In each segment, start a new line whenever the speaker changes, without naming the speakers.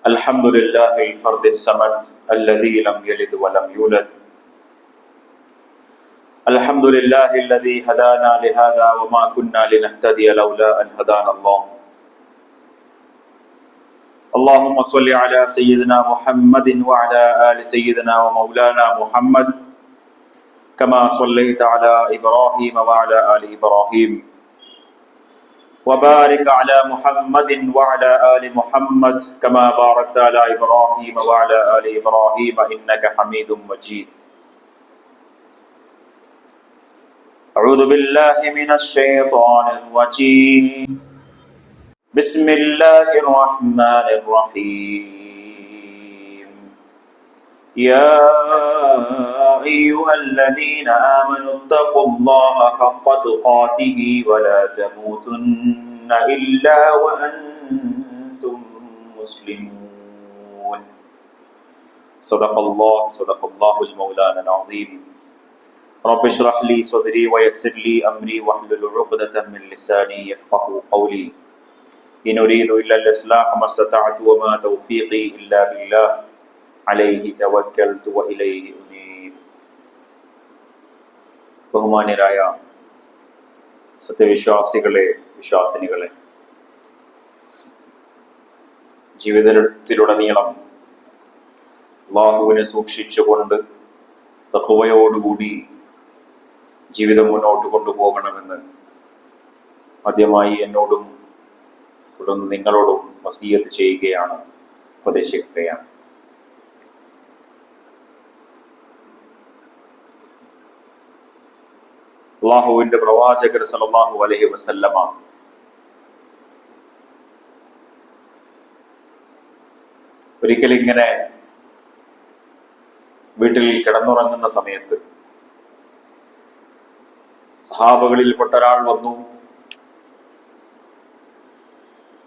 الحمد لله الفرد الصمد الذي لم يلد ولم يولد. الحمد لله الذي هدانا لهذا وما كنا لنهتدي لولا أن هدانا الله. اللهم صل على سيدنا محمد وعلى آل سيدنا ومولانا محمد كما صليت على إبراهيم وعلى آل إبراهيم وبارك على محمد وعلى آل محمد كما باركت على إبراهيم وعلى آل إبراهيم إنك حميد مجيد. أعوذ بالله من الشيطان الرجيم. بسم الله الرحمن الرحيم. يا أيها الذين آمنوا اتقوا الله حق تقاته ولا تموتن إلا وأنتم مسلمون. صدق الله المولانا العظيم. رب اشرح لي صدري ويسر لي أمري واحلل عقدة من لساني يفقهوا قولي. إن أريد إلا الإصلاح ما استطعت وما توفيقي إلا بالله عليه توكلت وإليه أنيب. ബഹുമാന്യരായ സത്യവിശ്വാസികളെ, വിശ്വാസിനികളെ, ജീവിതത്തിലുടനീളം അല്ലാഹുവിനെ സൂക്ഷിച്ചുകൊണ്ട് തഖ്വയോടുകൂടി ജീവിതം മുന്നോട്ട് കൊണ്ടുപോകണമെന്ന് ആദ്യമായി എന്നോടും തുടർന്ന് നിങ്ങളോടും വസിയത്ത് ചെയ്യുകയാണ്, ഉപദേശിക്കുകയാണ്. അല്ലാഹുവിന്റെ പ്രവാചകർ സല്ലല്ലാഹു അലൈഹി വസല്ലമ ഒരിക്കലിങ്ങനെ വീട്ടിൽ കിടന്നുറങ്ങുന്ന സമയത്ത് സഹാബകളിൽപ്പെട്ട ഒരാൾ വന്നു.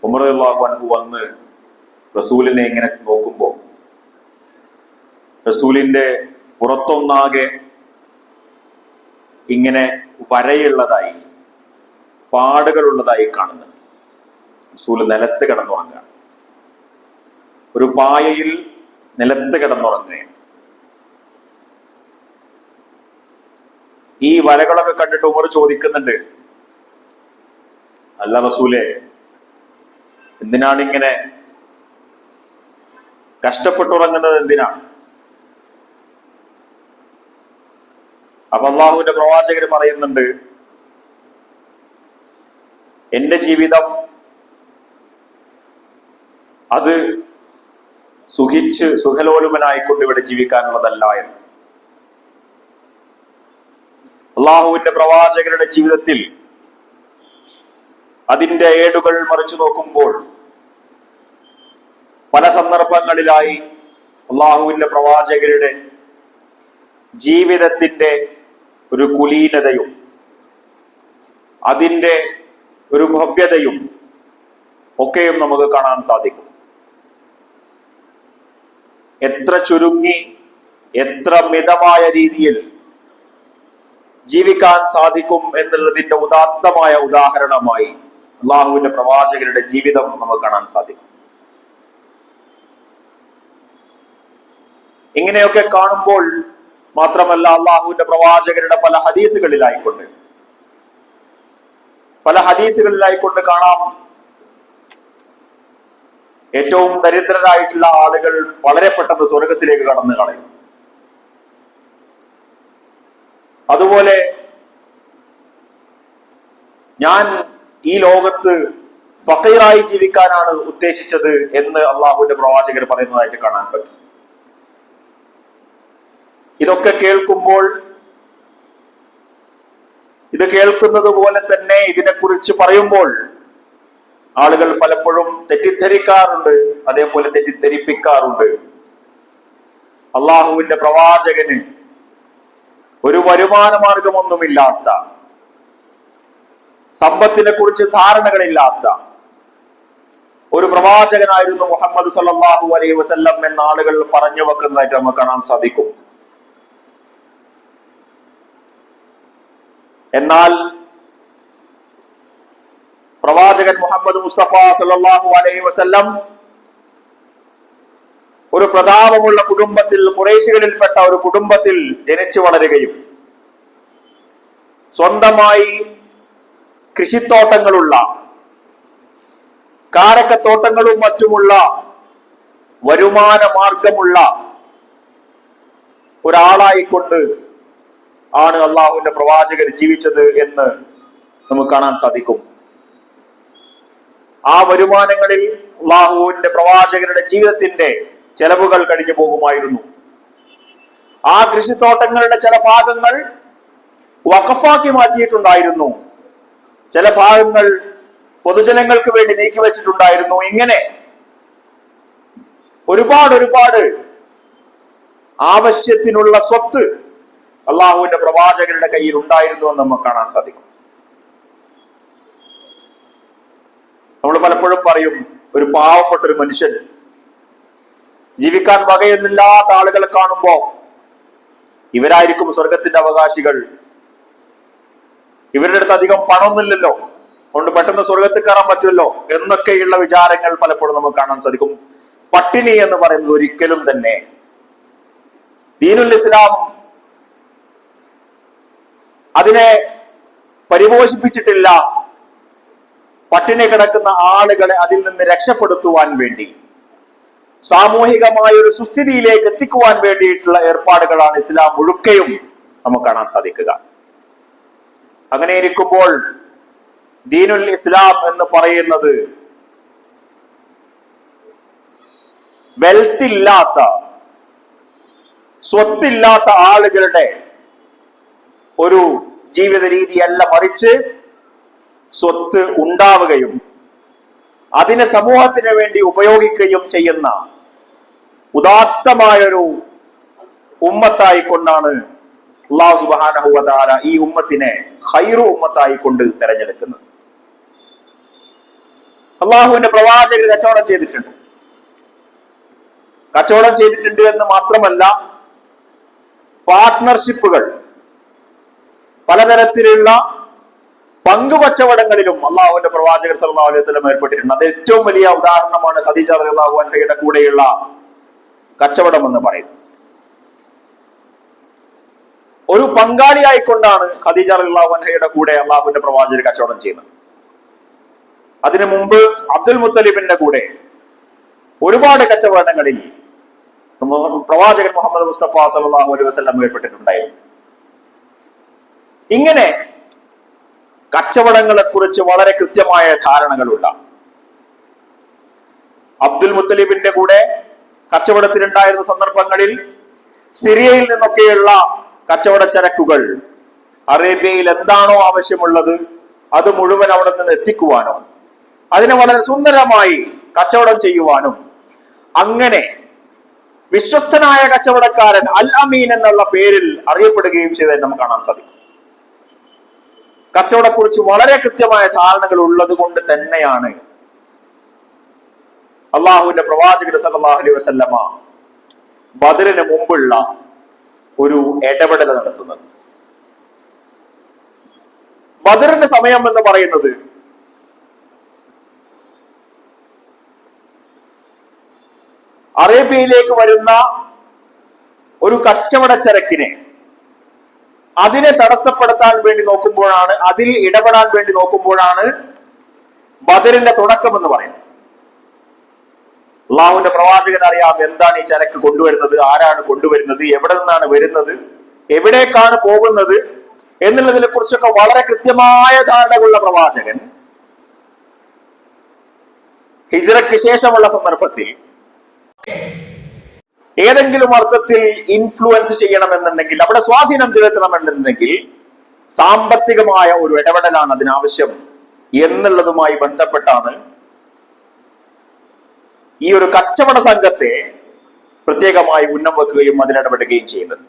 ഉമർ റളിയല്ലാഹു അൻഹു വന്ന് റസൂലിനെ ഇങ്ങനെ നോക്കുമ്പോൾ റസൂലിന്റെ പുറത്തൊന്നാകെ ഇങ്ങനെ വരയുള്ളതായി, പാടുകളുള്ളതായി കാണുന്നുണ്ട്. റസൂൽ നിലത്ത് കിടന്നുറങ്ങുകയാണ്, ഒരു പായയിൽ നിലത്ത് കിടന്നുറങ്ങുകയാണ്. ഈ വരകളൊക്കെ കണ്ടിട്ട് ഉമർ ചോദിക്കുന്നുണ്ട്, അല്ല റസൂലേ, എന്തിനാണ് ഇങ്ങനെ കഷ്ടപ്പെട്ടുറങ്ങുന്നത്, എന്തിനാണ്? അപ്പൊ അള്ളാഹുവിന്റെ പ്രവാചകര് പറയുന്നുണ്ട്, എന്റെ ജീവിതം അത് സുഖലോലുപനായിക്കൊണ്ട് ഇവിടെ ജീവിക്കാനുള്ളതല്ല എന്ന്. അള്ളാഹുവിന്റെ പ്രവാചകരുടെ ജീവിതത്തിൽ അതിന്റെ ഏടുകൾ മറിച്ചു നോക്കുമ്പോൾ പല സന്ദർഭങ്ങളിലായി അള്ളാഹുവിന്റെ പ്രവാചകരുടെ ജീവിതത്തിന്റെ ഒരു കുലീനതയും അതിന്റെ ഒരു ഭവ്യതയും ഒക്കെയും നമുക്ക് കാണാൻ സാധിക്കും. എത്ര ചുരുങ്ങി, എത്ര മിതമായ രീതിയിൽ ജീവിക്കാൻ സാധിക്കും എന്നുള്ളതിന്റെ ഉദാത്തമായ ഉദാഹരണമായി അള്ളാഹുവിന്റെ പ്രവാചകരുടെ ജീവിതം നമുക്ക് കാണാൻ സാധിക്കും. ഇങ്ങനെയൊക്കെ കാണുമ്പോൾ മാത്രമല്ല, അള്ളാഹുവിന്റെ പ്രവാചകരുടെ പല ഹദീസുകളിലായിക്കൊണ്ട് കാണാം, ഏറ്റവും ദരിദ്രരായിട്ടുള്ള ആളുകൾ വളരെ പെട്ടെന്ന് സ്വർഗത്തിലേക്ക് കടന്നു കളയും. അതുപോലെ ഞാൻ ഈ ലോകത്ത് ഫഖീറായി ജീവിക്കാനാണ് ഉദ്ദേശിച്ചത് എന്ന് അള്ളാഹുവിന്റെ പ്രവാചകർ പറയുന്നതായിട്ട് കാണാൻ പറ്റും. ഇതൊക്കെ കേൾക്കുമ്പോൾ, ഇത് കേൾക്കുന്നത് പോലെ തന്നെ ഇതിനെക്കുറിച്ച് പറയുമ്പോൾ ആളുകൾ പലപ്പോഴും തെറ്റിദ്ധരിക്കാറുണ്ട്, അതേപോലെ തെറ്റിദ്ധരിപ്പിക്കാറുണ്ട്. അള്ളാഹുവിന്റെ പ്രവാചകന് ഒരു വരുമാന മാർഗമൊന്നുമില്ലാത്ത, സമ്പത്തിനെ കുറിച്ച് ധാരണകളില്ലാത്ത ഒരു പ്രവാചകനായിരുന്നു മുഹമ്മദ് സല്ലല്ലാഹു അലൈഹി വസല്ലം എന്ന ആളുകൾ പറഞ്ഞു വെക്കുന്നതായിട്ട് നമുക്ക് കാണാൻ സാധിക്കും. എന്നാൽ പ്രവാചകൻ മുഹമ്മദ് മുസ്തഫ സല്ലല്ലാഹു അലൈഹി വസല്ലം ഒരു പ്രതാപമുള്ള കുടുംബത്തിൽ, ഖുറൈശികളിൽപ്പെട്ട ഒരു കുടുംബത്തിൽ ജനിച്ചു വളരുകയും സ്വന്തമായി കൃഷിത്തോട്ടങ്ങളുള്ള, കാരക്കത്തോട്ടങ്ങളും മറ്റുമുള്ള വരുമാന മാർഗമുള്ള ഒരാളായിക്കൊണ്ട് ആണ് അള്ളാഹുവിന്റെ പ്രവാചകർ ജീവിച്ചത് എന്ന് നമുക്ക് കാണാൻ സാധിക്കും. ആ വരുമാനങ്ങളിൽ അള്ളാഹുവിന്റെ പ്രവാചകരുടെ ജീവിതത്തിന്റെ ചെലവുകൾ കഴിഞ്ഞു പോകുമായിരുന്നു. ആ കൃഷിത്തോട്ടങ്ങളുടെ ചില ഭാഗങ്ങൾ വഖഫാക്കി മാറ്റിയിട്ടുണ്ടായിരുന്നു, ചില ഭാഗങ്ങൾ പൊതുജനങ്ങൾക്ക് വേണ്ടി നീക്കിവെച്ചിട്ടുണ്ടായിരുന്നു. ഇങ്ങനെ ഒരുപാട് ആവശ്യത്തിനുള്ള സ്വത്ത് അള്ളാഹുവിന്റെ പ്രവാചകരുടെ കയ്യിൽ ഉണ്ടായിരുന്നു എന്ന് നമുക്ക് കാണാൻ സാധിക്കും. നമ്മൾ പലപ്പോഴും പറയും, ഒരു പാവപ്പെട്ട ഒരു മനുഷ്യൻ ജീവിക്കാൻ വകയൊന്നുമില്ലാത്ത ആളുകളെ കാണുമ്പോ ഇവരായിരിക്കും സ്വർഗത്തിന്റെ അവകാശികൾ, ഇവരുടെ അടുത്ത് അധികം പണമൊന്നുമില്ലല്ലോ, കൊണ്ട് പെട്ടെന്ന് സ്വർഗത്തിൽ കയറാൻ പറ്റുമല്ലോ എന്നൊക്കെയുള്ള വിചാരങ്ങൾ പലപ്പോഴും നമുക്ക് കാണാൻ സാധിക്കും. പട്ടിണി എന്ന് പറയുന്നത് ഒരിക്കലും തന്നെ ദീനുൽ ഇസ്ലാം അതിനെ പരിപോഷിപ്പിച്ചിട്ടില്ല. പട്ടിണി കിടക്കുന്ന ആളുകളെ അതിൽ നിന്ന് രക്ഷപ്പെടുത്തുവാൻ വേണ്ടി, സാമൂഹികമായ ഒരു സുസ്ഥിതിയിലേക്ക് എത്തിക്കുവാൻ വേണ്ടിയിട്ടുള്ള ഏർപ്പാടുകളാണ് ഇസ്ലാം മുഴുക്കയും നമുക്ക് കാണാൻ സാധിക്കുക. അങ്ങനെ ഇരിക്കുമ്പോൾ ദീനുൽ ഇസ്ലാം എന്ന് പറയുന്നത് വെൽത്ത് ഇല്ലാത്ത, സ്വത്തില്ലാത്ത ആളുകളുടെ ഒരു ജീവിത രീതിയല്ല, മറിച്ച് സ്വത്ത് ഉണ്ടാവുകയും അതിനെ സമൂഹത്തിന് വേണ്ടി ഉപയോഗിക്കുകയും ചെയ്യുന്ന ഉദാത്തമായൊരു ഉമ്മത്തായിക്കൊണ്ടാണ് അല്ലാഹു സുബ്ഹാനഹു വ തആല ഈ ഉമ്മത്തിനെ ഖൈറു ഉമ്മത്തായി കൊണ്ട് തെരഞ്ഞെടുക്കുന്നത്. അള്ളാഹുവിന്റെ പ്രവാചകർ കച്ചവടം ചെയ്തിട്ടുണ്ട് എന്ന് മാത്രമല്ല, പാർട്ട്ണർഷിപ്പുകൾ, പലതരത്തിലുള്ള പങ്കുകച്ചവടങ്ങളിലും അള്ളാഹുവിന്റെ പ്രവാചകർ സല്ലല്ലാഹു അലൈഹി വസല്ലം ഏർപ്പെട്ടിട്ടുണ്ട്. അത് ഏറ്റവും വലിയ ഉദാഹരണമാണ് ഖദീജ റളിയല്ലാഹു അൻഹയുടെ കൂടെയുള്ള കച്ചവടം എന്ന് പറയുന്നത്. ഒരു പങ്കാളിയായിക്കൊണ്ടാണ് ഖദീജ റളിയല്ലാഹു അൻഹയുടെ കൂടെ അള്ളാഹുവിന്റെ പ്രവാചകർ കച്ചവടം ചെയ്യുന്നത്. അതിനു മുമ്പ് അബ്ദുൽ മുത്തലിബിന്റെ കൂടെ ഒരുപാട് കച്ചവടങ്ങളിൽ പ്രവാചകൻ മുഹമ്മദ് മുസ്തഫ സല്ലല്ലാഹു അലൈഹി വസല്ലം ഏർപ്പെട്ടിട്ടുണ്ടായിരുന്നു. ഇങ്ങനെ കച്ചവടങ്ങളെ കുറിച്ച് വളരെ കൃത്യമായ ധാരണകളുണ്ട്. അബ്ദുൽ മുത്തലിബിന്റെ കൂടെ കച്ചവടത്തിലുണ്ടായിരുന്ന സന്ദർഭങ്ങളിൽ സിറിയയിൽ നിന്നൊക്കെയുള്ള കച്ചവട ചരക്കുകൾ അറേബ്യയിൽ എന്താണോ ആവശ്യമുള്ളത് അത് മുഴുവൻ അവിടെ നിന്ന് എത്തിക്കുവാനും അതിനെ വളരെ സുന്ദരമായി കച്ചവടം ചെയ്യുവാനും, അങ്ങനെ വിശ്വസ്തനായ കച്ചവടക്കാരൻ അൽ അമീൻ എന്നുള്ള പേരിൽ അറിയപ്പെടുകയും ചെയ്തത് നമുക്ക് കാണാൻ സാധിക്കും. കച്ചവടത്തെക്കുറിച്ച് വളരെ കൃത്യമായ ധാരണകൾ ഉള്ളത് കൊണ്ട് തന്നെയാണ് അള്ളാഹുവിന്റെ പ്രവാചകർ സല്ലല്ലാഹു അലൈഹി വസല്ലമ ബദറിന് മുമ്പുള്ള ഒരു ഇടപെടൽ നടത്തുന്നത്. ബദറിന്റെ സമയം എന്ന് പറയുന്നത് അറേബ്യയിലേക്ക് വരുന്ന ഒരു കച്ചവട ചരക്കിനെ അതിനെ തടസ്സപ്പെടുത്താൻ വേണ്ടി നോക്കുമ്പോഴാണ്, അതിൽ ഇടപെടാൻ വേണ്ടി നോക്കുമ്പോഴാണ് ബദറിന്റെ തുടക്കം എന്ന് പറയുന്നത്. അള്ളാഹുവിന്റെ പ്രവാചകൻ അറിയാം എന്താണ് ഈ ചരക്ക് കൊണ്ടുവരുന്നത്, ആരാണ് കൊണ്ടുവരുന്നത്, എവിടെ നിന്നാണ് വരുന്നത്, എവിടേക്കാണ് പോകുന്നത് എന്നുള്ളതിനെ കുറിച്ചൊക്കെ വളരെ കൃത്യമായ ധാരണകളുള്ള പ്രവാചകൻ ഹിജ്റയ്ക്ക് ശേഷമുള്ള സന്ദർഭത്തിൽ ഏതെങ്കിലും അർത്ഥത്തിൽ ഇൻഫ്ലുവൻസ് ചെയ്യണമെന്നുണ്ടെങ്കിൽ, അവിടെ സ്വാധീനം ചെലുത്തണമെന്നുണ്ടെങ്കിൽ സാമ്പത്തികമായ ഒരു ഇടപെടലാണ് അതിനാവശ്യം എന്നുള്ളതുമായി ബന്ധപ്പെട്ടാണ് ഈ ഒരു കച്ചവട സംഘത്തെ പ്രത്യേകമായി ഉന്നം വെക്കുകയും അതിലിടപെടുകയും ചെയ്യുന്നത്.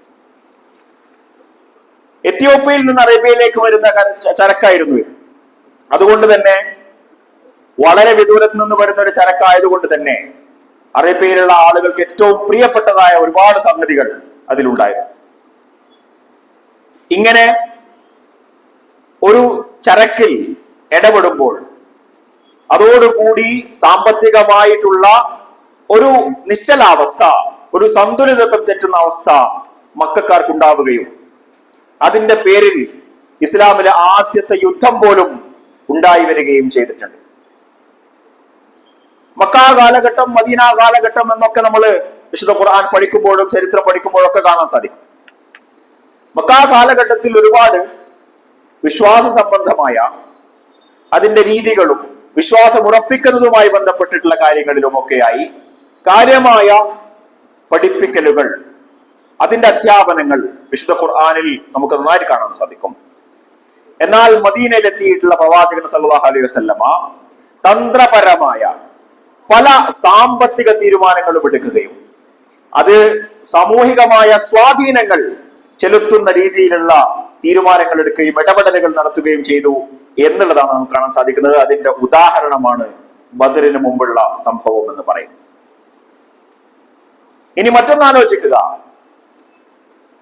എത്യോപ്യയിൽ നിന്ന് അറേബ്യയിലേക്ക് വരുന്ന ചരക്കായിരുന്നു ഇത്. അതുകൊണ്ട് തന്നെ വളരെ വിദൂരത്ത് നിന്ന് വരുന്ന ഒരു ചരക്കായതുകൊണ്ട് തന്നെ അറേബ്യയിലുള്ള ആളുകൾക്ക് ഏറ്റവും പ്രിയപ്പെട്ടതായ ഒരുപാട് സംഗതികൾ അതിലുണ്ടായിരുന്നു. ഇങ്ങനെ ഒരു ചരക്കിൽ ഇടപെടുമ്പോൾ അതോടുകൂടി സാമ്പത്തികമായിട്ടുള്ള ഒരു നിശ്ചലാവസ്ഥ, ഒരു സന്തുലിതത്വം തെറ്റുന്ന അവസ്ഥ മക്കക്കാർക്കുണ്ടാവുകയും അതിന്റെ പേരിൽ ഇസ്ലാമിലെ ആദ്യത്തെ യുദ്ധം പോലും ഉണ്ടായി വരികയും ചെയ്തിട്ടുണ്ട്. മക്ക കാലഘട്ടം, മദീന കാലഘട്ടം എന്നൊക്കെ നമ്മൾ വിശുദ്ധ ഖുർആൻ പഠിക്കുമ്പോഴും ചരിത്രം പഠിക്കുമ്പോഴും ഒക്കെ കാണാൻ സാധിക്കും. മക്ക കാലഘട്ടത്തിൽ ഒരുപാട് വിശ്വാസ സംബന്ധമായ അതിന്റെ രീതികളും വിശ്വാസം ഉറപ്പിക്കുന്നതുമായി ബന്ധപ്പെട്ടിട്ടുള്ള കാര്യങ്ങളിലുമൊക്കെയായി കാര്യമായ പഠിപ്പിക്കലുകൾ, അതിന്റെ അധ്യാപനങ്ങൾ വിശുദ്ധ ഖുർആനിൽ നമുക്ക് നന്നായിട്ട് കാണാൻ സാധിക്കും. എന്നാൽ മദീനയിലെത്തിയിട്ടുള്ള പ്രവാചകൻ സല്ലല്ലാഹു അലൈഹി വസല്ലമ തന്ത്രപരമായ പല സാമ്പത്തിക തീരുമാനങ്ങളും എടുക്കുകയും അത് സാമൂഹികമായ സ്വാധീനങ്ങൾ ചെലുത്തുന്ന രീതിയിലുള്ള തീരുമാനങ്ങൾ എടുക്കുകയും ഇടപെടലുകൾ നടത്തുകയും ചെയ്തു എന്നുള്ളതാണ് നമുക്ക് കാണാൻ സാധിക്കുന്നത്. അതിന്റെ ഉദാഹരണമാണ് ബദറിന് മുമ്പുള്ള സംഭവം എന്ന് പറയുന്നത്. ഇനി മറ്റൊന്നാലോചിക്കുക,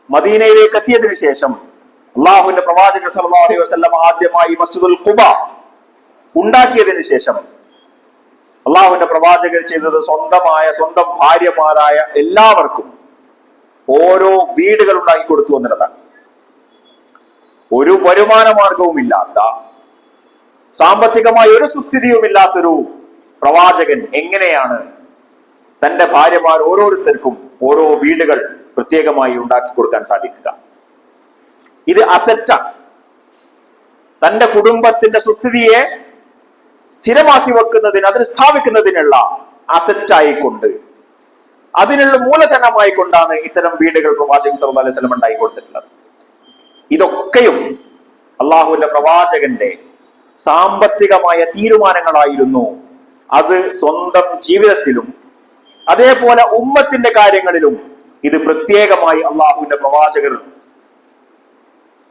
മദീനയിലേക്ക് എത്തിയതിനു ശേഷം അള്ളാഹുവിന്റെ പ്രവാചകൻ സല്ലല്ലാഹു അലൈഹി വസല്ലം ആദ്യമായി മസ്ജിദുൽ ഖുബ ഉണ്ടാക്കിയതിനു ശേഷം അള്ളാഹുവിന്റെ പ്രവാചകർ ചെയ്തത് സ്വന്തം ഭാര്യമാരായ എല്ലാവർക്കും ഓരോ വീടുകൾ ഉണ്ടാക്കി കൊടുത്തു എന്നുള്ളതാണ്. ഒരു വരുമാന മാർഗവും ഇല്ലാത്ത, സാമ്പത്തികമായ ഒരു സുസ്ഥിതിയും ഇല്ലാത്തൊരു പ്രവാചകൻ എങ്ങനെയാണ് തന്റെ ഭാര്യമാർ ഓരോരുത്തർക്കും ഓരോ വീടുകൾ പ്രത്യേകമായി ഉണ്ടാക്കി കൊടുക്കാൻ സാധിക്കുക? ഇത് അസറ്റാണ്. തന്റെ കുടുംബത്തിന്റെ സുസ്ഥിതിയെ സ്ഥിരമാക്കി വെക്കുന്നതിന്, അതിന് സ്ഥാപിക്കുന്നതിനുള്ള അസറ്റായിക്കൊണ്ട്, അതിനുള്ള മൂലധനമായി കൊണ്ടാണ് ഇത്തരം വീടുകൾ പ്രവാചകൻ സല്ലല്ലാഹു അലൈഹി വസല്ലം ഉണ്ടാക്കി കൊടുത്തിട്ടുള്ളത്. ഇതൊക്കെയും അള്ളാഹുവിന്റെ പ്രവാചകന്റെ സാമ്പത്തികമായ തീരുമാനങ്ങളായിരുന്നു. അത് സ്വന്തം ജീവിതത്തിലും അതേപോലെ ഉമ്മത്തിന്റെ കാര്യങ്ങളിലും ഇത് പ്രത്യേകമായി അള്ളാഹുവിന്റെ പ്രവാചകർ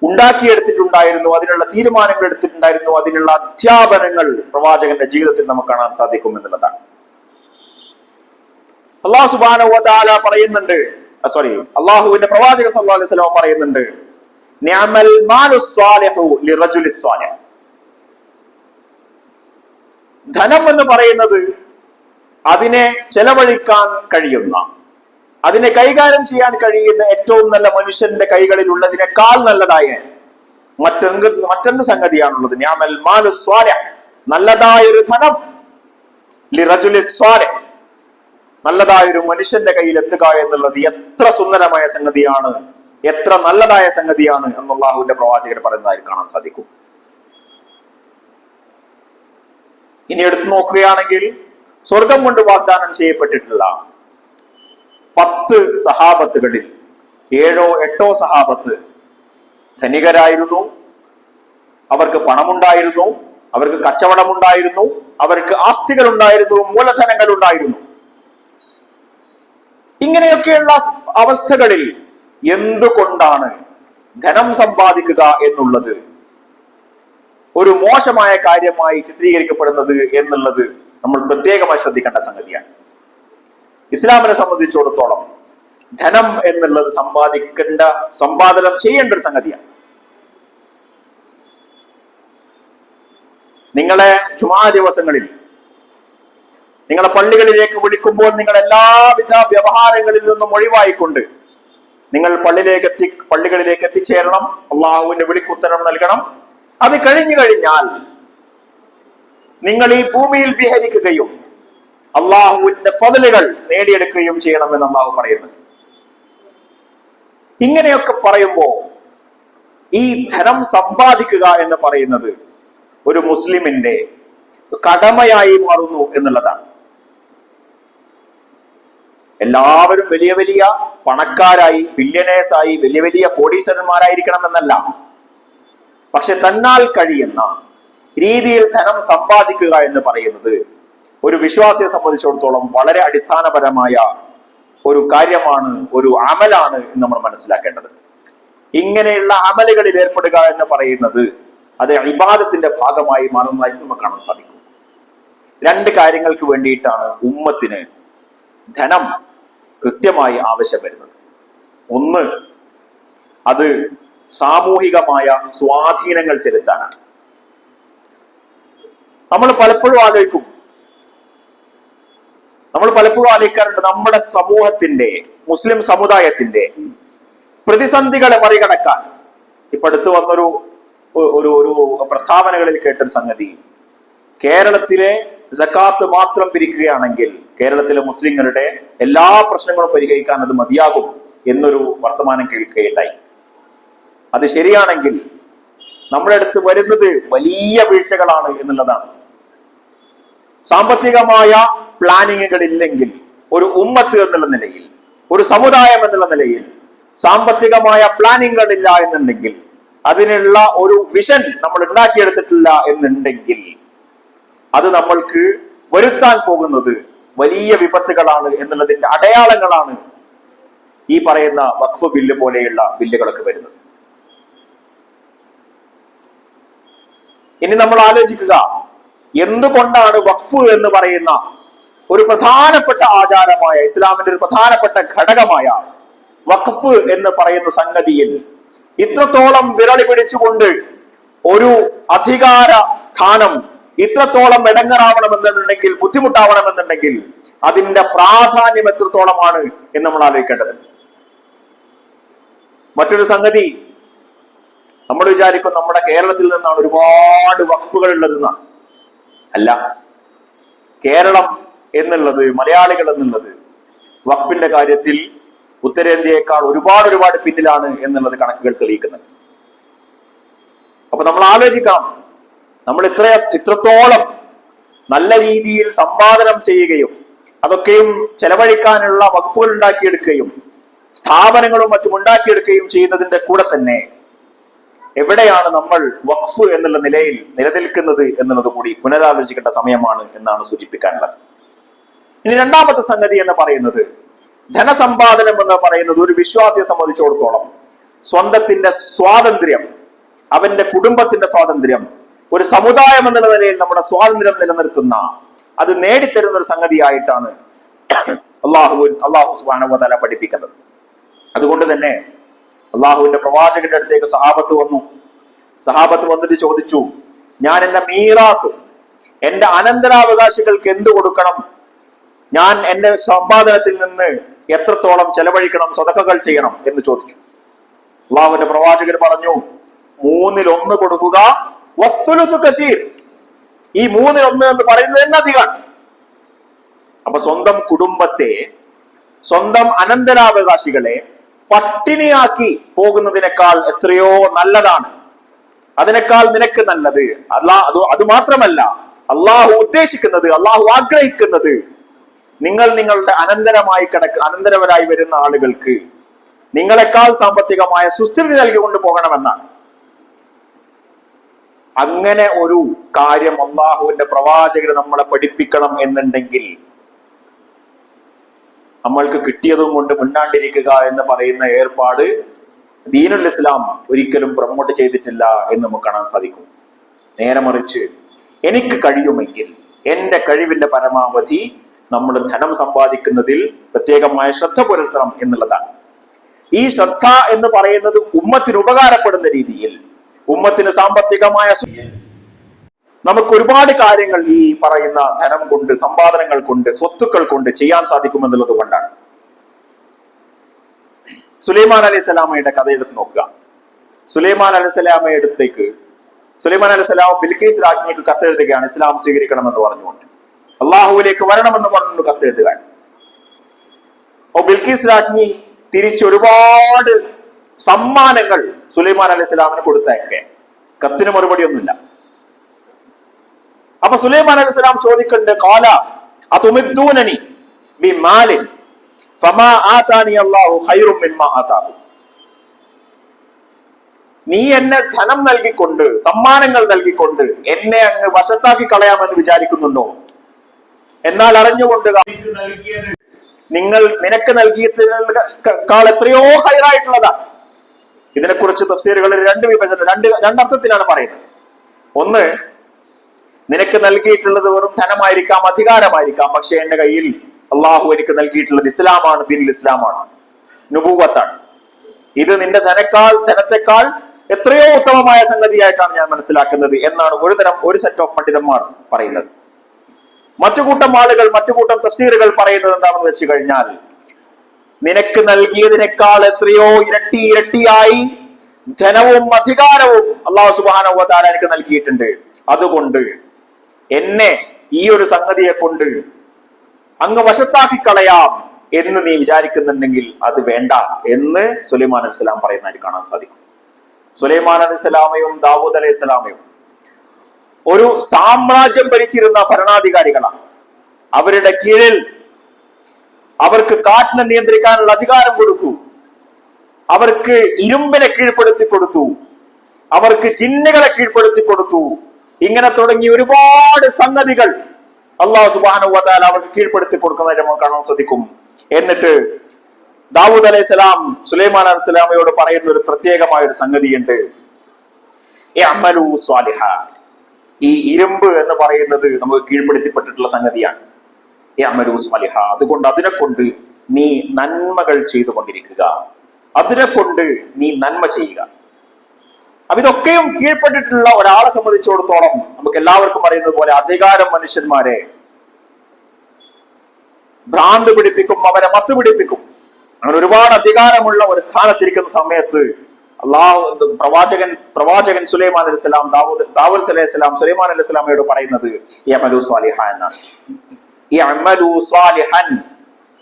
ഉണ്ടാക്കിയെടുത്തിട്ടുണ്ടായിരുന്നു. അതിനുള്ള തീരുമാനങ്ങൾ എടുത്തിട്ടുണ്ടായിരുന്നു. അതിനുള്ള അധ്യാപനങ്ങൾ പ്രവാചകന്റെ ജീവിതത്തിൽ നമുക്ക് കാണാൻ സാധിക്കും എന്നുള്ളതാണ്. അള്ളാഹു സുബ്ഹാനഹു വ തആല പറയുന്നുണ്ട്, അള്ളാഹുവിന്റെ പ്രവാചകർ സല്ലല്ലാഹു അലൈഹി വസല്ലം പറയുന്നുണ്ട്, നിഅമൽ മാലുസ് സ്വാലിഹു ലിറജുലിസ് സ്വാലിഹ്. ധനം എന്ന് പറയുന്നത് അതിനെ ചെലവഴിക്കാൻ കഴിയുന്ന, അതിനെ കൈകാര്യം ചെയ്യാൻ കഴിയുന്ന ഏറ്റവും നല്ല മനുഷ്യന്റെ കൈകളിൽ ഉള്ളതിനേക്കാൾ നല്ലതായ മറ്റെന്ത് സംഗതിയാണുള്ളത്? നിഅമൽ മാലുസ് സ്വാലിഹ്, നല്ലതായൊരു ധനം, ലിറജുലിസ് സ്വാലിഹ്, നല്ലതായൊരു മനുഷ്യന്റെ കയ്യിൽ എത്തുക എന്നുള്ളത് എത്ര സുന്ദരമായ സംഗതിയാണ്, എത്ര നല്ലതായ സംഗതിയാണ് എന്ന് അല്ലാഹുവിന്റെ പ്രവാചകർ പറയുന്നതായി കാണാൻ സാധിക്കും. ഇനി എടുത്തു നോക്കുകയാണെങ്കിൽ സ്വർഗം കൊണ്ട് വാഗ്ദാനം ചെയ്യപ്പെട്ടിട്ടുള്ള 10 സഹാബത്തുകളിൽ 7 8 സഹാബത്ത് ധനികരായിരുന്നു. അവർക്ക് പണമുണ്ടായിരുന്നു, അവർക്ക് കച്ചവടമുണ്ടായിരുന്നു, അവർക്ക് ആസ്തികൾ ഉണ്ടായിരുന്നു, മൂലധനങ്ങൾ ഉണ്ടായിരുന്നു. ഇങ്ങനെയൊക്കെയുള്ള അവസ്ഥകളിൽ എന്തുകൊണ്ടാണ് ധനം സമ്പാദിക്കുക എന്നുള്ളത് ഒരു മോശമായ കാര്യമായി ചിത്രീകരിക്കപ്പെടുന്നത് എന്നുള്ളത് നമ്മൾ പ്രത്യേകമായി ശ്രദ്ധിക്കേണ്ട സംഗതിയാണ്. ഇസ്ലാമിനെ സംബന്ധിച്ചിടത്തോളം ധനം എന്നുള്ളത് സമ്പാദനം ചെയ്യേണ്ട ഒരു സംഗതിയാണ്. നിങ്ങളെ ജുമാ ദിവസങ്ങളിൽ നിങ്ങളെ പള്ളികളിലേക്ക് വിളിക്കുമ്പോൾ നിങ്ങൾ എല്ലാവിധ വ്യവഹാരങ്ങളിൽ നിന്നും ഒഴിവായിക്കൊണ്ട് നിങ്ങൾ പള്ളികളിലേക്ക് എത്തിച്ചേരണം. അള്ളാഹുവിന്റെ വിളിക്കുത്തരം നൽകണം. അത് കഴിഞ്ഞു കഴിഞ്ഞാൽ നിങ്ങൾ ഈ ഭൂമിയിൽ വിഹരിക്കുകയും അള്ളാഹുവിന്റെ ഫضലുകൾ നേടിയെടുക്കുകയും ചെയ്യണമെന്ന് അള്ളാഹു പറയുന്നുണ്ട്. ഇങ്ങനെയൊക്കെ പറയുമ്പോ ഈ ധനം സമ്പാദിക്കുക എന്ന് പറയുന്നത് ഒരു മുസ്ലിമിന്റെ കടമയായി മാറുന്നു എന്നുള്ളതാണ്. എല്ലാവരും വലിയ വലിയ പണക്കാരായി, ബില്യനേഴ്സായി, വലിയ വലിയ കോടീശ്വരന്മാരായിരിക്കണമെന്നല്ല. പക്ഷെ തന്നാൽ കഴിയുന്ന രീതിയിൽ ധനം സമ്പാദിക്കുക എന്ന് പറയുന്നത് ഒരു വിശ്വാസിയെ സംബന്ധിച്ചിടത്തോളം വളരെ അടിസ്ഥാനപരമായ ഒരു കാര്യമാണ്, ഒരു അമലാണ് എന്ന് നമ്മൾ മനസ്സിലാക്കേണ്ടത്. ഇങ്ങനെയുള്ള അമലുകളിൽ ഏർപ്പെടുക എന്ന് പറയുന്നത് അത് ഇബാദത്തിന്റെ ഭാഗമായി മാറുന്നതായിട്ട് നമുക്ക് കാണാൻ സാധിക്കും. 2 കാര്യങ്ങൾക്ക് വേണ്ടിയിട്ടാണ് ഉമ്മത്തിന് ധനം കൃത്യമായി ആവശ്യം വരുന്നത്. ഒന്ന്, അത് സാമൂഹികമായ സ്വാധീനങ്ങൾ ചെലുത്താനാണ്. നമ്മൾ പലപ്പോഴും ആലോചിക്കും, നമ്മൾ പലപ്പോഴും ആലോചിക്കാറുണ്ട്, നമ്മുടെ സമൂഹത്തിന്റെ, മുസ്ലിം സമുദായത്തിന്റെ പ്രതിസന്ധികളെ മറികടക്കാൻ ഇപ്പൊ അടുത്ത് വന്നൊരു ഒരു ഒരു പ്രസ്താവനകളിൽ കേട്ടൊരു സംഗതി, കേരളത്തിലെ സക്കാത്ത് മാത്രം പിരിക്കുകയാണെങ്കിൽ കേരളത്തിലെ മുസ്ലിങ്ങളുടെ എല്ലാ പ്രശ്നങ്ങളും പരിഹരിക്കാൻ അത് മതിയാകും എന്നൊരു വർത്തമാനം കേൾക്കുകയുണ്ടായി. അത് ശരിയാണെങ്കിൽ നമ്മുടെ അടുത്ത് വരുന്നത് വലിയ വീഴ്ചകളാണ് എന്നുള്ളതാണ്. സാമ്പത്തികമായ പ്ലാനിങ്ങുകൾ ഇല്ലെങ്കിൽ ഒരു ഉമ്മത്ത് എന്നുള്ള നിലയിൽ, ഒരു സമുദായം എന്നുള്ള നിലയിൽ സാമ്പത്തികമായ പ്ലാനിങ്ങുകൾ ഇല്ല എന്നുണ്ടെങ്കിൽ, അതിനുള്ള ഒരു വിഷൻ നമ്മൾ ഉണ്ടാക്കിയെടുത്തിട്ടില്ല എന്നുണ്ടെങ്കിൽ, അത് നമ്മൾക്ക് വരുത്താൻ പോകുന്നത് വലിയ വിപത്തുകളാണ് എന്നുള്ളതിന്റെ അടയാളങ്ങളാണ് ഈ പറയുന്ന വഖഫ് ബില്ല് പോലെയുള്ള ബില്ലുകളൊക്കെ വരുന്നത്. ഇനി നമ്മൾ ആലോചിക്കുക, എന്തുകൊണ്ടാണ് വഖഫ് എന്ന് പറയുന്ന ഒരു പ്രധാനപ്പെട്ട ആചാരമായ, ഇസ്ലാമിന്റെ ഒരു പ്രധാനപ്പെട്ട ഘടകമായ വഖഫ് എന്ന് പറയുന്ന സംഗതിയിൽ ഇത്രത്തോളം വിരളി പിടിച്ചുകൊണ്ട് ഒരു അധികാര സ്ഥാനം ഇത്രത്തോളം ഇടങ്ങറാവണമെന്നുണ്ടെങ്കിൽ, ബുദ്ധിമുട്ടാവണമെന്നുണ്ടെങ്കിൽ അതിന്റെ പ്രാധാന്യം എത്രത്തോളമാണ് എന്ന് നമ്മൾ ആലോചിക്കേണ്ടത്. മറ്റൊരു സംഗതി, നമ്മൾ വിചാരിക്കും നമ്മുടെ കേരളത്തിൽ നിന്നാണ് ഒരുപാട് വഖഫുകൾ ഉള്ളതെന്നാണ്. അല്ല, കേരളം എന്നുള്ളത്, മലയാളികൾ എന്നുള്ളത് വഖഫിന്റെ കാര്യത്തിൽ ഉത്തരേന്ത്യയേക്കാൾ ഒരുപാട് പിന്നിലാണ് എന്നുള്ളത് കണക്കുകൾ തെളിയിക്കുന്നുണ്ട്. അപ്പൊ നമ്മൾ ആലോചിക്കണം, നമ്മൾ ഇത്രത്തോളം നല്ല രീതിയിൽ സമ്പാദനം ചെയ്യുകയും അതൊക്കെയും ചെലവഴിക്കാനുള്ള വകുപ്പുകൾ ഉണ്ടാക്കിയെടുക്കുകയും സ്ഥാപനങ്ങളും മറ്റും ഉണ്ടാക്കിയെടുക്കുകയും ചെയ്യുന്നതിന്റെ കൂടെ തന്നെ എവിടെയാണ് നമ്മൾ വഖഫ് എന്നുള്ള നിലയിൽ നിലനിൽക്കുന്നത് എന്നുള്ളത് കൂടി പുനരാലോചിക്കേണ്ട സമയമാണ് എന്നാണ് സൂചിപ്പിക്കാനുള്ളത്. ഇനി രണ്ടാമത്തെ സംഗതി എന്ന് പറയുന്നത്, ധനസമ്പാദനം എന്ന് പറയുന്നത് ഒരു വിശ്വാസിയെ സംബന്ധിച്ചിടത്തോളം സ്വന്തത്തിന്റെ സ്വാതന്ത്ര്യം, അവന്റെ കുടുംബത്തിന്റെ സ്വാതന്ത്ര്യം, ഒരു സമുദായം എന്നുള്ള നിലയിൽ നമ്മുടെ സ്വാതന്ത്ര്യം നിലനിർത്തുന്ന, അത് നേടിത്തരുന്ന ഒരു സംഗതിയായിട്ടാണ് അള്ളാഹു സുബ്ഹാനഹു വ തആല പഠിപ്പിക്കുന്നത്. അതുകൊണ്ട് തന്നെ അള്ളാഹുവിന്റെ പ്രവാചകന്റെ അടുത്തേക്ക് സഹാബത്ത് വന്നിട്ട് ചോദിച്ചു, ഞാൻ എന്റെ മീറാത്ത്, എന്റെ അനന്തരാവകാശികൾക്ക് എന്തു കൊടുക്കണം, ഞാൻ എന്റെ സമ്പാദനത്തിൽ നിന്ന് എത്രത്തോളം ചെലവഴിക്കണം, സദഖകൾ ചെയ്യണം എന്ന് ചോദിച്ചു. അള്ളാഹുവിന്റെ പ്രവാചകൻ പറഞ്ഞു, 1/3 കൊടുക്കുക. വസ്സുലുസു കസീർ, ഈ 1/3 എന്ന് പറയുന്നത് തന്നെ അധികമാണ്. അപ്പൊ സ്വന്തം കുടുംബത്തെ, സ്വന്തം അനന്തരാവകാശികളെ പട്ടിണിയാക്കി പോകുന്നതിനേക്കാൾ എത്രയോ നല്ലതാണ്, അതിനേക്കാൾ നിനക്ക് നല്ലത്. അത് മാത്രമല്ല, അള്ളാഹു ഉദ്ദേശിക്കുന്നത്, അള്ളാഹു ആഗ്രഹിക്കുന്നത് നിങ്ങളുടെ അനന്തരവരായി വരുന്ന ആളുകൾക്ക് നിങ്ങളെക്കാൾ സാമ്പത്തികമായ സുസ്ഥിരത നൽകിക്കൊണ്ട് പോകണമെന്നാണ്. അങ്ങനെ ഒരു കാര്യം അള്ളാഹുവിന്റെ പ്രവാചകർ നമ്മളെ പഠിപ്പിക്കണം എന്നുണ്ടെങ്കിൽ നമ്മൾക്ക് കിട്ടിയതും കൊണ്ട് മുന്നാണ്ടിരിക്കുക എന്ന് പറയുന്ന ഏർപ്പാട് ദീനുൽ ഇസ്ലാം ഒരിക്കലും പ്രൊമോട്ട് ചെയ്തിട്ടില്ല എന്ന് നമുക്ക് കാണാൻ സാധിക്കും. നേരെ മറിച്ച്, എനിക്ക് കഴിയുമെങ്കിൽ എന്റെ കഴിവിന്റെ പരമാവധി നമ്മൾ ധനം സമ്പാദിക്കുന്നതിൽ പ്രത്യേകമായ ശ്രദ്ധ പുലർത്തണം എന്നുള്ളതാണ്. ഈ ശ്രദ്ധ എന്ന് പറയുന്നത് ഉമ്മത്തിന് ഉപകാരപ്പെടുന്ന രീതിയിൽ, ഉമ്മത്തിന് സാമ്പത്തികമായ, നമുക്ക് ഒരുപാട് കാര്യങ്ങൾ ഈ പറയുന്ന ധനം കൊണ്ട്, സമ്പാദനങ്ങൾ കൊണ്ട്, സ്വത്തുക്കൾ കൊണ്ട് ചെയ്യാൻ സാധിക്കുമെന്നുള്ളത് കൊണ്ടാണ്. സുലൈമാൻ അലൈഹിസ്സലാമയുടെ കഥ എടുത്ത് നോക്കുക. സുലൈമാൻ അലൈഹിസ്സലാം ബിൽഖീസ് രാജ്ഞിക്ക് കത്തെഴുതുകയാണ്, ഇസ്ലാം സ്വീകരിക്കണമെന്ന് പറഞ്ഞുകൊണ്ട്, അള്ളാഹുവിലേക്ക് വരണമെന്ന് പറഞ്ഞുകൊണ്ട് കത്തെഴുതുകയാണ്. ബിൽഖീസ് രാജ്ഞി തിരിച്ച് ഒരുപാട് സമ്മാനങ്ങൾ സുലൈമാൻ അലൈഹിസ്സലാമിന് കൊടുത്തയക്കെ, കത്തിന് മറുപടി ഒന്നുമില്ല. അപ്പൊ സുലൈമാൻ അലൈഹിസ്സലാം ചോദിക്കുന്നുണ്ട്, ഖാല അതുമിദ്ദൂനനി ബിമാലിൻ ഫമാ ആതാനി അല്ലാഹു ഖൈറും മിമ്മാ ആതാകും. നീ എന്നെ ധനം നൽകിക്കൊണ്ട്, സമ്മാനങ്ങൾ നൽകിക്കൊണ്ട് എന്നെ അങ്ങ് വശത്താക്കി കളയാമെന്ന് വിചാരിക്കുന്നുണ്ടോ? എന്നാൽ അറിഞ്ഞുകൊണ്ട് നിനക്ക് നൽകിയതിനേക്കാൾ എത്രയോ ഹൈറായിട്ടുള്ളതാണ്. ഇതിനെക്കുറിച്ച് തഫ്സീറുകളിൽ രണ്ടർത്ഥത്തിലാണ് പറയുന്നത്. ഒന്ന്, നിനക്ക് നൽകിയിട്ടുള്ളത് വെറും ധനമായിരിക്കാം, അധികാരമായിരിക്കാം, പക്ഷെ എന്റെ കയ്യിൽ അള്ളാഹു എനിക്ക് നൽകിയിട്ടുള്ളത് ഇസ്ലാമാണ്, ദീനുൽ ഇസ്ലാമാണ്, നുബുവത്താണ്. ഇത് നിന്റെ ധനത്തെക്കാൾ എത്രയോ ഉത്തമമായ സംഗതിയായിട്ടാണ് ഞാൻ മനസ്സിലാക്കുന്നത് എന്നാണ് ഒരു സെറ്റ് ഓഫ് പണ്ഡിതന്മാർ പറയുന്നത്. മറ്റുകൂട്ടം ആളുകൾ, മറ്റുകൂട്ടം തഫ്സീറുകൾ പറയുന്നത് എന്താണെന്ന് വെച്ച് കഴിഞ്ഞാൽ, നിനക്ക് നൽകിയതിനേക്കാൾ എത്രയോ ഇരട്ടി ഇരട്ടിയായി ധനവും അധികാരവും അല്ലാഹു സുബ്ഹാനഹു വ തആല എനിക്ക് നൽകിയിട്ടുണ്ട്. അതുകൊണ്ട് എന്നെ ഈ ഒരു സംഗതിയെ കൊണ്ട് അങ്ങ് വശത്താക്കി കളയാം എന്ന് നീ വിചാരിക്കുന്നുണ്ടെങ്കിൽ അത് വേണ്ട എന്ന് സുലൈമാൻ അലൈഹിസ്സലാം പറയുന്നതായി കാണാൻ സാധിക്കും. സുലൈമാൻ അലൈഹിസ്സലാമയും ദാവൂദ് അലൈഹിസ്സലാമയും ഒരു സാമ്രാജ്യം ഭരിച്ചിരുന്ന ഭരണാധികാരികളാണ്. അവരുടെ കീഴിൽ അവർക്ക് കാറ്റിനെ നിയന്ത്രിക്കാനുള്ള അധികാരം കൊടുത്തു, അവർക്ക് ഇരുമ്പിനെ കീഴ്പ്പെടുത്തി കൊടുത്തു, അവർക്ക് ജിന്നുകളെ കീഴ്പ്പെടുത്തി കൊടുത്തു. ഇങ്ങനെ തുടങ്ങി ഒരുപാട് സംഗതികൾ അല്ലാഹു സുബ്ഹാനഹു വ തആല അവർക്ക് കീഴ്പ്പെടുത്തി കൊടുക്കുന്നതായി നമുക്ക് കാണാൻ സാധിക്കും. എന്നിട്ട് ദാവൂദ് അലൈഹിസ്സലാം സുലൈമാൻ അലൈഹിസ്സലാമയോട് പറയുന്ന ഒരു പ്രത്യേകമായ ഒരു സംഗതിയുണ്ട്. ഇഅ്മലൂ സ്വാലിഹാ. ഈ ഇരുമ്പ് എന്ന് പറയുന്നത് നമുക്ക് കീഴ്പ്പെടുത്തിപ്പെട്ടിട്ടുള്ള സംഗതിയാണ്. ഇഅ്മലൂ സ്വാലിഹാ. അതുകൊണ്ട് അതിനെ കൊണ്ട് നീ നന്മകൾ ചെയ്തുകൊണ്ടിരിക്കുക, അതിനെ കൊണ്ട് നീ നന്മ ചെയ്യുക. അപ്പൊ ഇതൊക്കെയും കീഴ്പ്പെട്ടിട്ടുള്ള ഒരാളെ സംബന്ധിച്ചിടത്തോളം നമുക്ക് എല്ലാവർക്കും അറിയുന്നത് പോലെ അധികാരം മനുഷ്യന്മാരെ ഭ്രാന്ത് പിടിപ്പിക്കും, അവരെ മത്ത് പിടിപ്പിക്കും. അങ്ങനെ ഒരുപാട് അധികാരമുള്ള ഒരു സ്ഥാനത്തിരിക്കുന്ന സമയത്ത് പ്രവാചകൻ സുലൈമാൻ അലൈഹിസ്സലാം ദാവൂദ് അലൈഹിസ്സലാം സുലൈമാൻ അലൈഹിസ്സലാമയോട് പറയുന്നത് ഇഅ്മലൂ സ്വാലിഹ എന്നാണ്. ഇഅ്മലൂ സ്വാലിഹൻ.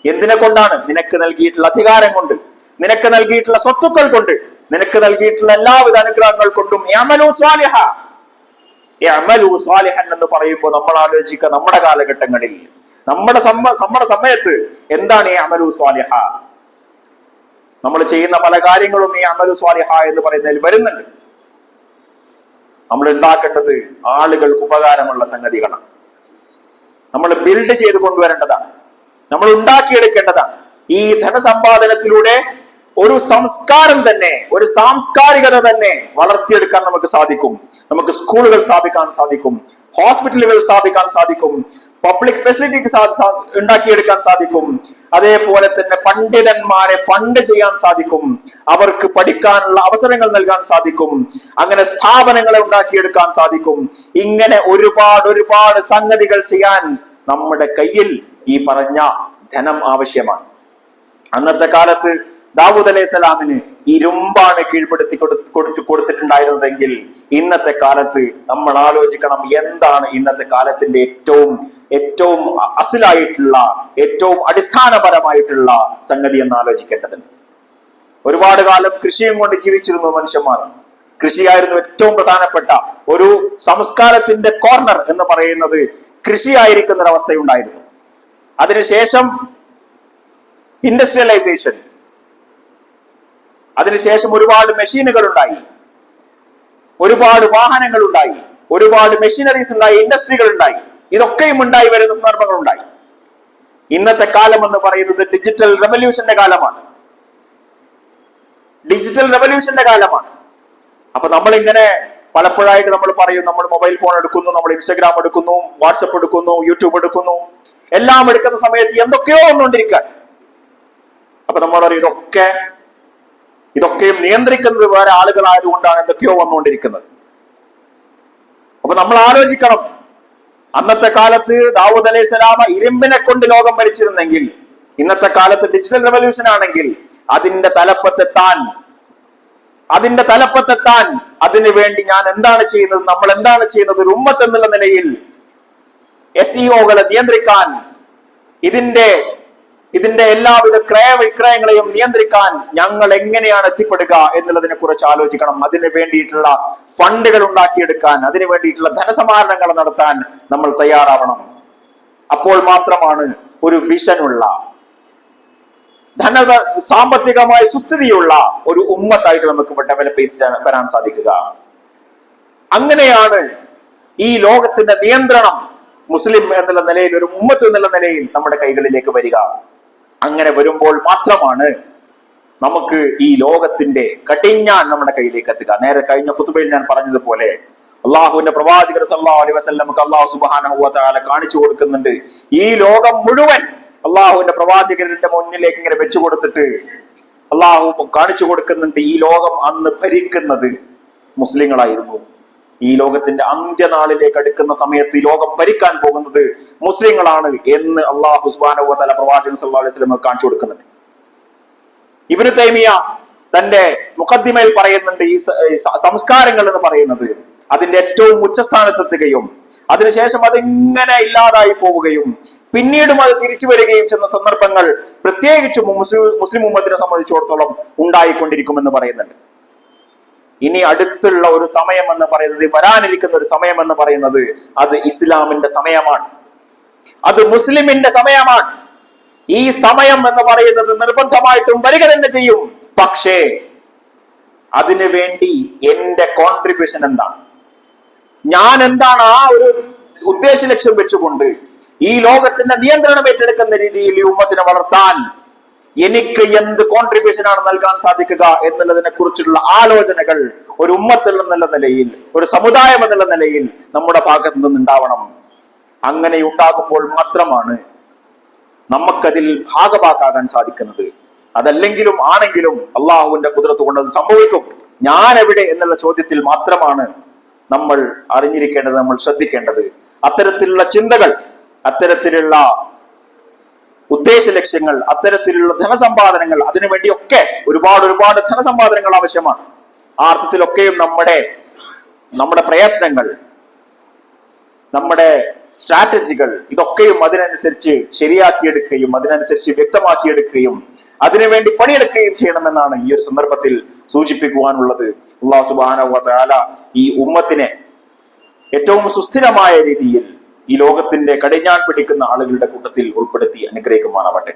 എന്തിനെ കൊണ്ടാണ്? നിനക്ക് നൽകിയിട്ടുള്ള അധികാരം കൊണ്ട്, നിനക്ക് നൽകിയിട്ടുള്ള സ്വത്തുക്കൾ കൊണ്ട്, നിനക്ക് നൽകിയിട്ടുള്ള എല്ലാവിധ അനുഗ്രഹങ്ങൾ കൊണ്ടും ഇഅ്മലൂ സ്വാലിഹ. ഇഅ്മലൂ സ്വാലിഹൻ എന്ന് പറയുമ്പോൾ നമ്മൾ ആലോചിക്കുക, നമ്മുടെ കാലഘട്ടങ്ങളിൽ നമ്മുടെ സമയത്ത് എന്താണ് ഈ ഇഅ്മലൂ സ്വാലിഹ? നമ്മൾ ചെയ്യുന്ന പല കാര്യങ്ങളും ഈ ഇഅ്മലൂ സ്വാലിഹ എന്ന് പറയുന്നതിൽ വരുന്നുണ്ട്. നമ്മൾ ഉണ്ടാക്കേണ്ടത് ആളുകൾക്ക് ഉപകാരമുള്ള സംഗതികളാണ്. നമ്മൾ ബിൽഡ് ചെയ്ത് കൊണ്ടുവരേണ്ടതാണ്, നമ്മൾ ഉണ്ടാക്കിയെടുക്കേണ്ടതാണ്. ഈ ധനസമ്പാദനത്തിലൂടെ ഒരു സംസ്കാരം തന്നെ, ഒരു സാംസ്കാരികത തന്നെ വളർത്തിയെടുക്കാൻ നമുക്ക് സാധിക്കും. നമുക്ക് സ്കൂളുകൾ സ്ഥാപിക്കാൻ സാധിക്കും, ഹോസ്പിറ്റലുകൾ സ്ഥാപിക്കാൻ സാധിക്കും, പബ്ലിക് ഫെസിലിറ്റീസ് ഉണ്ടാക്കിയെടുക്കാൻ സാധിക്കും. അതേപോലെ തന്നെ പണ്ഡിതന്മാരെ ഫണ്ട് ചെയ്യാൻ സാധിക്കും, അവർക്ക് പഠിക്കാനുള്ള അവസരങ്ങൾ നൽകാൻ സാധിക്കും, അങ്ങനെ സ്ഥാപനങ്ങളെ ഉണ്ടാക്കിയെടുക്കാൻ സാധിക്കും. ഇങ്ങനെ ഒരുപാട് സംഗതികൾ ചെയ്യാൻ നമ്മുടെ കയ്യിൽ ഈ പറഞ്ഞ ധനം ആവശ്യമാണ്. അന്നത്തെ കാലത്ത് ദാവൂദ് അലൈഹിസ്സലാമിന് ഇരുമ്പാണ് കീഴ്പ്പെടുത്തി കൊടുത്തിട്ടുണ്ടായിരുന്നതെങ്കിൽ ഇന്നത്തെ കാലത്ത് നമ്മൾ ആലോചിക്കണം, എന്താണ് ഇന്നത്തെ കാലത്തിന്റെ ഏറ്റവും അസിലായിട്ടുള്ള, ഏറ്റവും അടിസ്ഥാനപരമായിട്ടുള്ള സംഗതി എന്ന് ആലോചിക്കേണ്ടതുണ്ട്. ഒരുപാട് കാലം കൃഷിയും കൊണ്ട് ജീവിച്ചിരുന്നു മനുഷ്യന്മാർ. കൃഷിയായിരുന്നു ഏറ്റവും പ്രധാനപ്പെട്ട ഒരു സംസ്കാരത്തിന്റെ കോർണർ എന്ന് പറയുന്നത് കൃഷിയായിരിക്കുന്ന ഒരവസ്ഥയുണ്ടായിരുന്നു. അതിനുശേഷം ഇൻഡസ്ട്രിയലൈസേഷൻ, അതിനുശേഷം ഒരുപാട് മെഷീനുകൾ ഉണ്ടായി, ഒരുപാട് വാഹനങ്ങൾ ഉണ്ടായി, ഒരുപാട് മെഷീനറീസ് ഉണ്ടായി, ഇൻഡസ്ട്രികൾ ഉണ്ടായി. ഇതൊക്കെയും ഉണ്ടായി വരുന്ന സന്ദർഭങ്ങൾ ഉണ്ടായി. ഇന്നത്തെ കാലം എന്ന് പറയുന്നത് ഡിജിറ്റൽ റെവല്യൂഷന്റെ കാലമാണ്. ഡിജിറ്റൽ റെവല്യൂഷന്റെ കാലമാണ്. അപ്പൊ നമ്മളിങ്ങനെ പലപ്പോഴായിട്ട് നമ്മൾ പറയും, നമ്മൾ മൊബൈൽ ഫോൺ എടുക്കുന്നു, നമ്മൾ ഇൻസ്റ്റാഗ്രാം എടുക്കുന്നു, വാട്സപ്പ് എടുക്കുന്നു, യൂട്യൂബ് എടുക്കുന്നു. എല്ലാം എടുക്കുന്ന സമയത്ത് എന്തൊക്കെയോ വന്നുകൊണ്ടിരിക്കുകയാണ്. അപ്പൊ നമ്മൾ പറയും ഇതൊക്കെയും നിയന്ത്രിക്കുന്നത് വേറെ ആളുകളായതുകൊണ്ടാണ് എന്തൊക്കെയോ വന്നുകൊണ്ടിരിക്കുന്നത്. അപ്പൊ നമ്മൾ ആലോചിക്കണം, അന്നത്തെ കാലത്ത് ദാവൂദ് അലൈഹിസ്സലാം ഇരുമ്പിനെ കൊണ്ട് ലോകം ഭരിച്ചിരുന്നെങ്കിൽ, ഇന്നത്തെ കാലത്ത് ഡിജിറ്റൽ റെവല്യൂഷൻ ആണെങ്കിൽ അതിന്റെ തലപ്പത്തെത്താൻ അതിനു വേണ്ടി ഞാൻ എന്താണ് ചെയ്യുന്നത്, നമ്മൾ എന്താണ് ചെയ്യുന്നത്? ഒരു ഉമ്മത്ത് എന്നുള്ള നിലയിൽ SEOകളെ നിയന്ത്രിക്കാൻ, ഇതിന്റെ എല്ലാവിധ ക്രയവിക്രയങ്ങളെയും നിയന്ത്രിക്കാൻ ഞങ്ങൾ എങ്ങനെയാണ് എത്തിപ്പെടുക എന്നുള്ളതിനെ കുറിച്ച് ആലോചിക്കണം. അതിനു വേണ്ടിയിട്ടുള്ള ഫണ്ടുകൾ ഉണ്ടാക്കിയെടുക്കാൻ, അതിനു വേണ്ടിയിട്ടുള്ള ധനസമാഹരണങ്ങൾ നടത്താൻ നമ്മൾ തയ്യാറാവണം. അപ്പോൾ മാത്രമാണ് ഒരു വിഷനുള്ള, സാമ്പത്തികമായ സുസ്ഥിതിയുള്ള ഒരു ഉമ്മത്തായിട്ട് നമുക്ക് ഡെവലപ്പ് ചെയ്ത് വരാൻ സാധിക്കുക. അങ്ങനെയാണ് ഈ ലോകത്തിന്റെ നിയന്ത്രണം മുസ്ലിം എന്നുള്ള നിലയിൽ, ഒരു ഉമ്മത്ത് എന്നുള്ള നിലയിൽ നമ്മുടെ കൈകളിലേക്ക് വരിക. അങ്ങനെ വരുമ്പോൾ മാത്രമാണ് നമുക്ക് ഈ ലോകത്തിന്റെ കടിഞ്ഞാൻ നമ്മുടെ കയ്യിലേക്ക് എത്തുക. നേരെ കഴിഞ്ഞ ഖുതുബയിൽ ഞാൻ പറഞ്ഞതുപോലെ അള്ളാഹുവിന്റെ പ്രവാചകർ സല്ലല്ലാഹു അലൈഹി വസല്ലമക്ക് അല്ലാഹു സുബ്ഹാനഹു വ തആല കാണിച്ചു കൊടുക്കുന്നുണ്ട്. ഈ ലോകം മുഴുവൻ അള്ളാഹുവിന്റെ പ്രവാചകരുടെ മുന്നിലേക്ക് ഇങ്ങനെ വെച്ചു കൊടുത്തിട്ട് അള്ളാഹു കാണിച്ചു കൊടുക്കുന്നുണ്ട്, ഈ ലോകം അന്ന് ഭരിക്കുന്നത് മുസ്ലിങ്ങളായിരുന്നു, ഈ ലോകത്തിന്റെ അന്ത്യനാളിലേക്ക് അടുക്കുന്ന സമയത്ത് ഈ ലോകം ഭരിക്കാൻ പോകുന്നത് മുസ്ലിങ്ങളാണ് എന്ന് അള്ളാഹു സുബ്ഹാനഹു വ തആല പ്രവാചകൻ സല്ലല്ലാഹു അലൈഹി വസല്ലം കാണിച്ചു കൊടുക്കുന്നുണ്ട്. ഇബ്നു തൈമിയ തന്റെ മുഖദ്ദിമയിൽ പറയുന്നുണ്ട്, ഈ സംസ്കാരങ്ങൾ എന്ന് പറയുന്നത് അതിന്റെ ഏറ്റവും ഉച്ചസ്ഥാനത്തെത്തുകയും അതിനുശേഷം അതിങ്ങനെ ഇല്ലാതായി പോവുകയും പിന്നീടും അത് തിരിച്ചു വരികയും ചെയ്യുന്ന സന്ദർഭങ്ങൾ പ്രത്യേകിച്ചും മുസ്ലിം ഉമ്മത്തിനെ സംബന്ധിച്ചിടത്തോളം ഉണ്ടായിക്കൊണ്ടിരിക്കുമെന്ന് പറയുന്നുണ്ട്. ഇനി അടുത്തുള്ള ഒരു സമയം എന്ന് പറയുന്നത്, വരാനിരിക്കുന്ന ഒരു സമയം എന്ന് പറയുന്നത് അത് ഇസ്ലാമിന്റെ സമയമാണ്, അത് മുസ്ലിമിന്റെ സമയമാണ്. ഈ സമയം എന്ന് പറയുന്നത് നിർബന്ധമായിട്ടും വരിക തന്നെ ചെയ്യും. പക്ഷേ അതിനു വേണ്ടി എന്റെ കോൺട്രിബ്യൂഷൻ എന്താണ്, ഞാൻ എന്താണ് ആ ഒരു ഉദ്ദേശ ലക്ഷ്യം വെച്ചുകൊണ്ട് ഈ ലോകത്തിന്റെ നിയന്ത്രണം ഏറ്റെടുക്കുന്ന രീതിയിൽ ഈ ഉമ്മത്തിനെ വളർത്താൻ എനിക്ക് എന്ത് കോൺട്രിബ്യൂഷൻ ആണ് നൽകാൻ സാധിക്കുക എന്നുള്ളതിനെ കുറിച്ചുള്ള ആലോചനകൾ ഒരു ഉമ്മത്തിൽ എന്നുള്ള നിലയിൽ, ഒരു സമുദായം എന്നുള്ള നിലയിൽ നമ്മുടെ ഭാഗത്ത് നിന്നുണ്ടാവണം. അങ്ങനെ ഉണ്ടാകുമ്പോൾ മാത്രമാണ് നമുക്കതിൽ ഭാഗഭാക്കാകാൻ സാധിക്കുന്നത്. അതല്ലെങ്കിലും ആണെങ്കിലും അള്ളാഹുവിന്റെ ഖുദ്റത്ത് കൊണ്ട് അത് സംഭവിക്കും. ഞാൻ എവിടെ എന്നുള്ള ചോദ്യത്തിൽ മാത്രമാണ് നമ്മൾ അറിഞ്ഞിരിക്കേണ്ടത്, നമ്മൾ ശ്രദ്ധിക്കേണ്ടത്. അത്തരത്തിലുള്ള ചിന്തകൾ, അത്തരത്തിലുള്ള ഉദ്ദേശ ലക്ഷ്യങ്ങൾ, അത്തരത്തിലുള്ള ധനസമ്പാദനങ്ങൾ, അതിനുവേണ്ടിയൊക്കെ ഒരുപാട് ധനസമ്പാദനങ്ങൾ ആവശ്യമാണ്. ആ അർത്ഥത്തിലൊക്കെയും നമ്മുടെ പ്രയത്നങ്ങൾ, നമ്മുടെ സ്ട്രാറ്റജികൾ, ഇതൊക്കെയും അതിനനുസരിച്ച് ശരിയാക്കിയെടുക്കുകയും അതിനനുസരിച്ച് വ്യക്തമാക്കിയെടുക്കുകയും അതിനുവേണ്ടി പണിയെടുക്കുകയും ചെയ്യണമെന്നാണ് ഈ ഒരു സന്ദർഭത്തിൽ സൂചിപ്പിക്കുവാനുള്ളത്. അല്ലാഹു സുബ്ഹാനഹു വ തആല ഈ ഉമ്മത്തിനെ ഏറ്റവും സുസ്ഥിരമായ രീതിയിൽ ഈ ലോകത്തിന്റെ കടിഞ്ഞാൺ പിടിക്കുന്ന ആളുകളുടെ കൂട്ടത്തിൽ ഉൾപ്പെടുത്തി അനുഗ്രഹിക്കുമാറാവട്ടെ.